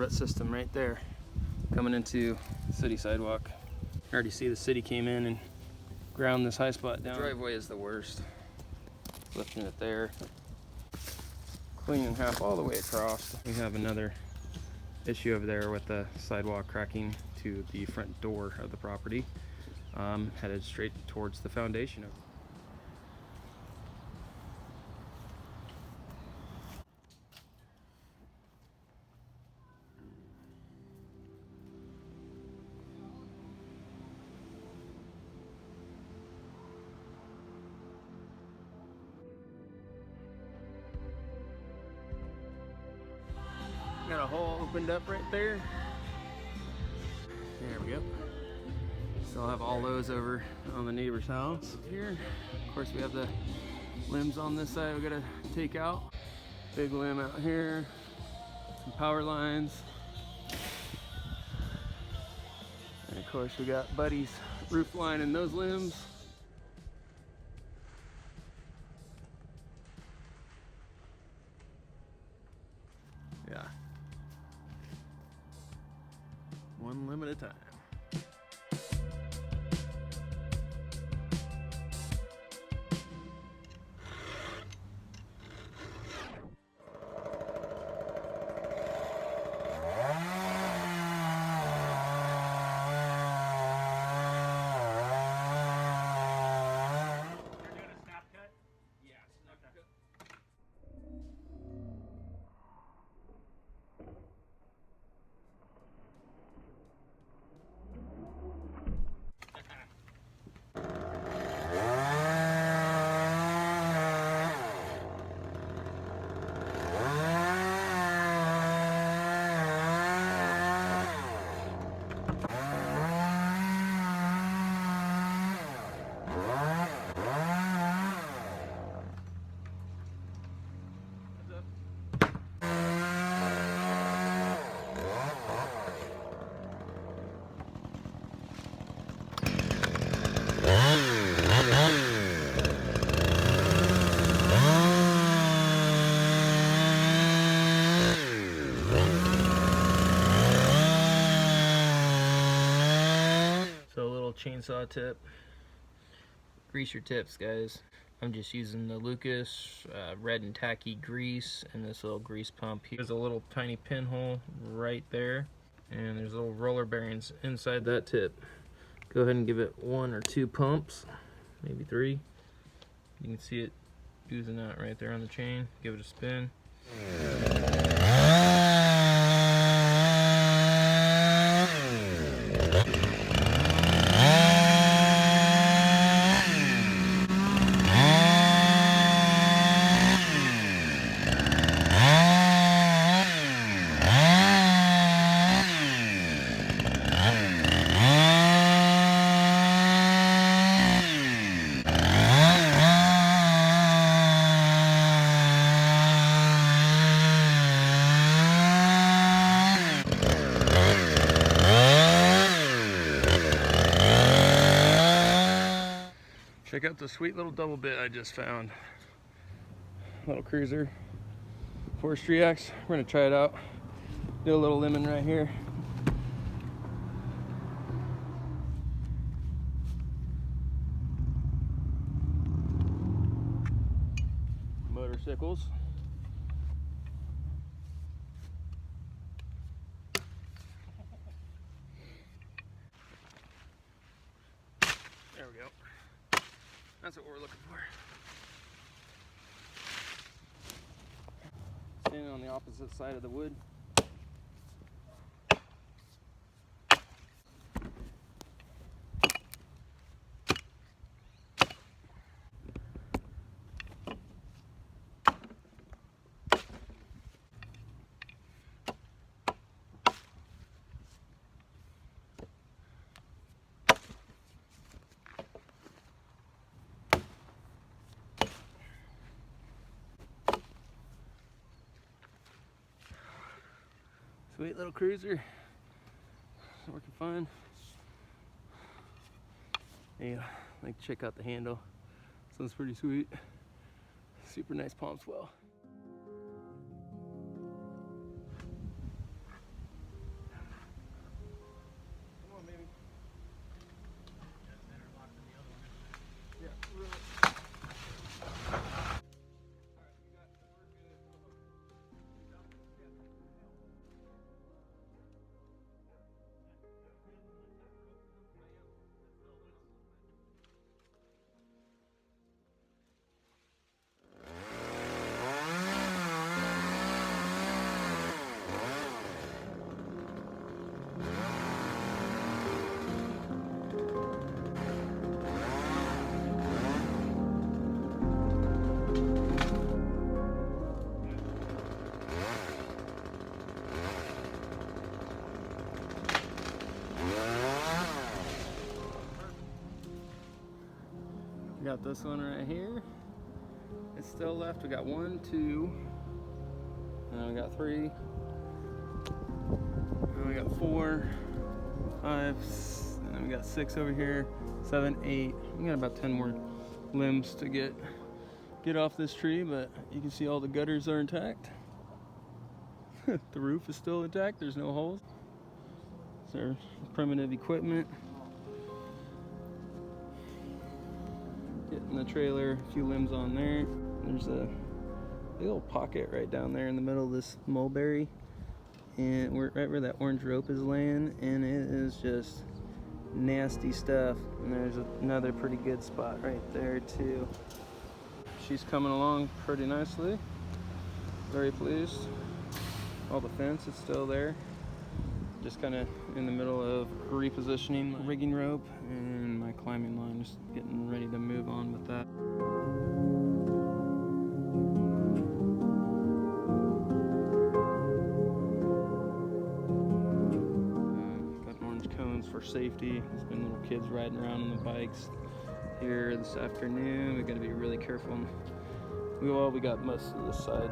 root system right there coming into the city sidewalk. I already see the city came in and ground this high spot down. The driveway is the worst. Lifting it there, cleaning half all the way across. We have another issue over there with the sidewalk cracking to the front door of the property, headed straight towards the foundation. Got a hole opened up right there. There we go. Still have all those over on the neighbor's house here. Of course, we have the limbs on this side we gotta take out. Big limb out here. Some power lines. And of course, we got Buddy's roof line and those limbs. Yeah. One limb at a time. So a little chainsaw tip. Grease your tips, guys. I'm just using the Lucas red and tacky grease and this little grease pump. Here's a little tiny pinhole right there, and there's little roller bearings inside that tip. Go ahead and give it 1 or 2 pumps, maybe 3. You can see it oozing out right there on the chain. Give it a spin. Check out the sweet little double bit I just found. Little cruiser, Forestry X. We're gonna try it out. Do a little lemon right here. Motorcycles. There we go. That's what we're looking for. Standing on the opposite side of the wood. Sweet little cruiser, working fine. Yeah, I like to check out the handle. This one's pretty sweet. Super nice palm swell. got this one right here. It's still left. We got 1, 2, and we got 3, and we got 4, 5, and then we got 6 over here, 7, 8. We got about 10 more limbs to get off this tree, but you can see all the gutters are intact. The roof is still intact. There's no holes. It's our primitive equipment. Getting the trailer, a few limbs on there. There's a little pocket right down there in the middle of this mulberry, and we're right where that orange rope is laying, and it is just nasty stuff. And there's another pretty good spot right there too. She's coming along pretty nicely. Very pleased. All the fence is still there. Just kind of in the middle of repositioning my rigging rope and my climbing line, just getting ready to move on with that. Got orange cones for safety. There's been little kids riding around on the bikes here this afternoon. We got to be really careful. We got most of this side.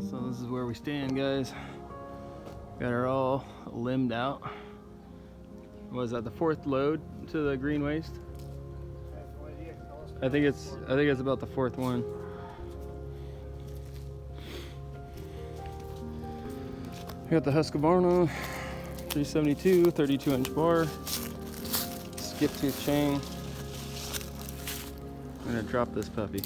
So this is where we stand, guys. Got her all limbed out. Was that the 4th load to the green waste? I think it's about the 4th one. I got the Husqvarna 372 32-inch bar, skip tooth chain. I'm gonna drop this puppy.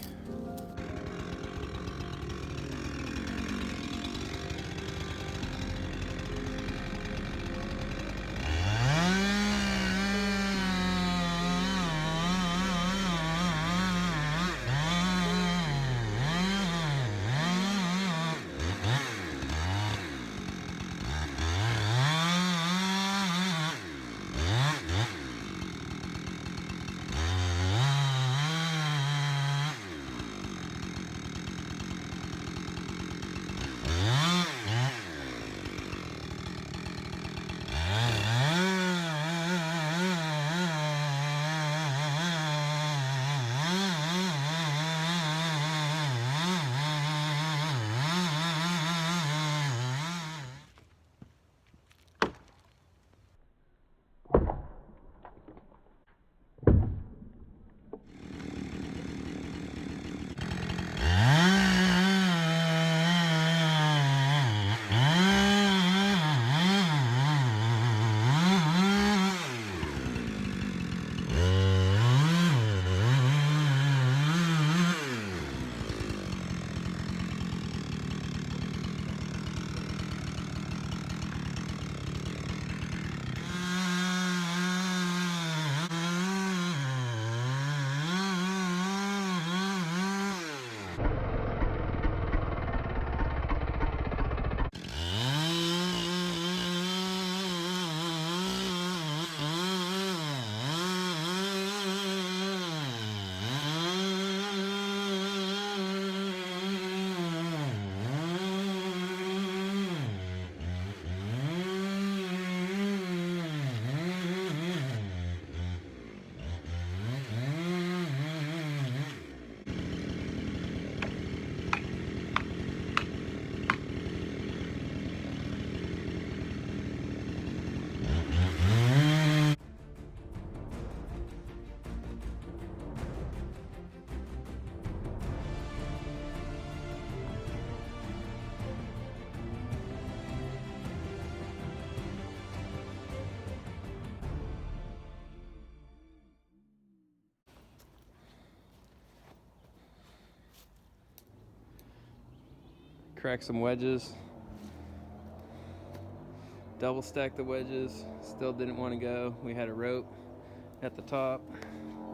Crack some wedges. Double stack the wedges. Still didn't want to go. We had a rope at the top.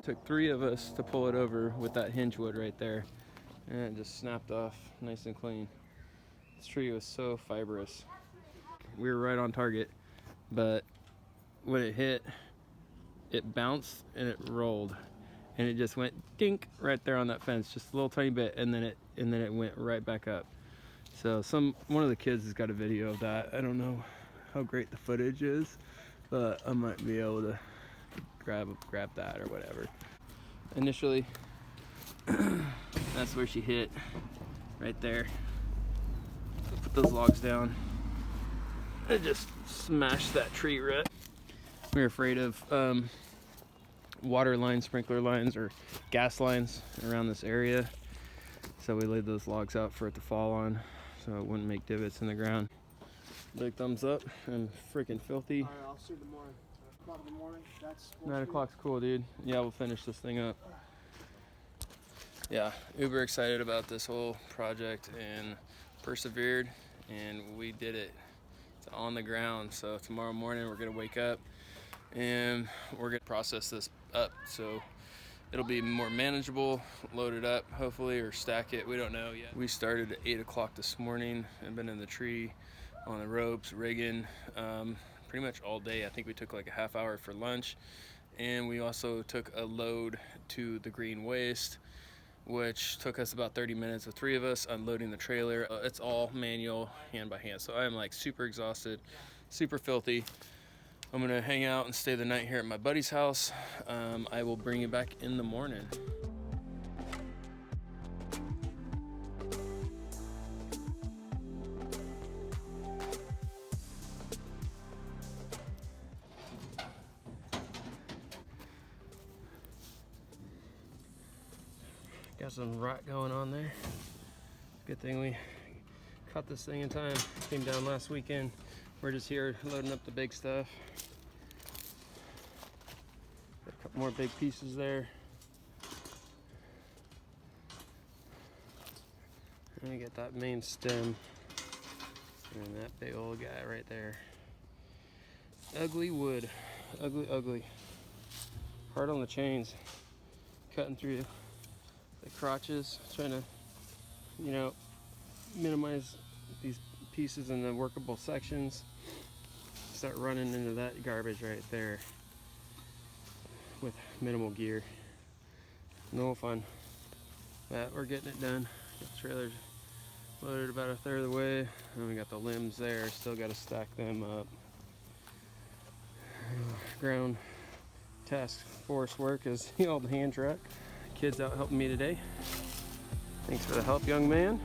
Took 3 of us to pull it over with that hinge wood right there. And it just snapped off nice and clean. This tree was so fibrous. We were right on target, but when it hit, it bounced and it rolled, and it just went dink right there on that fence, just a little tiny bit, and then it went right back up. So one of the kids has got a video of that. I don't know how great the footage is, but I might be able to grab that or whatever. Initially, that's where she hit, right there. Put those logs down. It just smashed that tree root. We were afraid of water lines, sprinkler lines, or gas lines around this area, so we laid those logs out for it to fall on, so it wouldn't make divots in the ground. Big thumbs up. I'm freaking filthy. All right, I'll see you tomorrow. 9 o'clock in the morning. That's 9 o'clock's cool, dude. Yeah, we'll finish this thing up. Yeah, uber excited about this whole project and persevered, and we did it. It's on the ground. So tomorrow morning we're gonna wake up and we're gonna process this up, so it'll be more manageable, load it up hopefully, or stack it, we don't know yet. We started at 8 o'clock this morning and been in the tree on the ropes rigging pretty much all day. I think we took like a half hour for lunch, and we also took a load to the green waste, which took us about 30 minutes, the 3 of us unloading the trailer. It's all manual, hand by hand, so I'm like super exhausted, super filthy. I'm gonna hang out and stay the night here at my buddy's house. I will bring you back in the morning. Got some rot going on there. Good thing we caught this thing in time. Came down last weekend. We're just here loading up the big stuff. Got a couple more big pieces there. And we got that main stem. And that big old guy right there. Ugly wood. Ugly, ugly. Hard on the chains. Cutting through the crotches, trying to, you know, minimize these pieces in the workable sections. Start running into that garbage right there with minimal gear. No fun. But we're getting it done. Got the trailers loaded about a third of the way, and we got the limbs there. Still got to stack them up. Ground task force work is the old hand truck. Kids out helping me today. Thanks for the help, young man.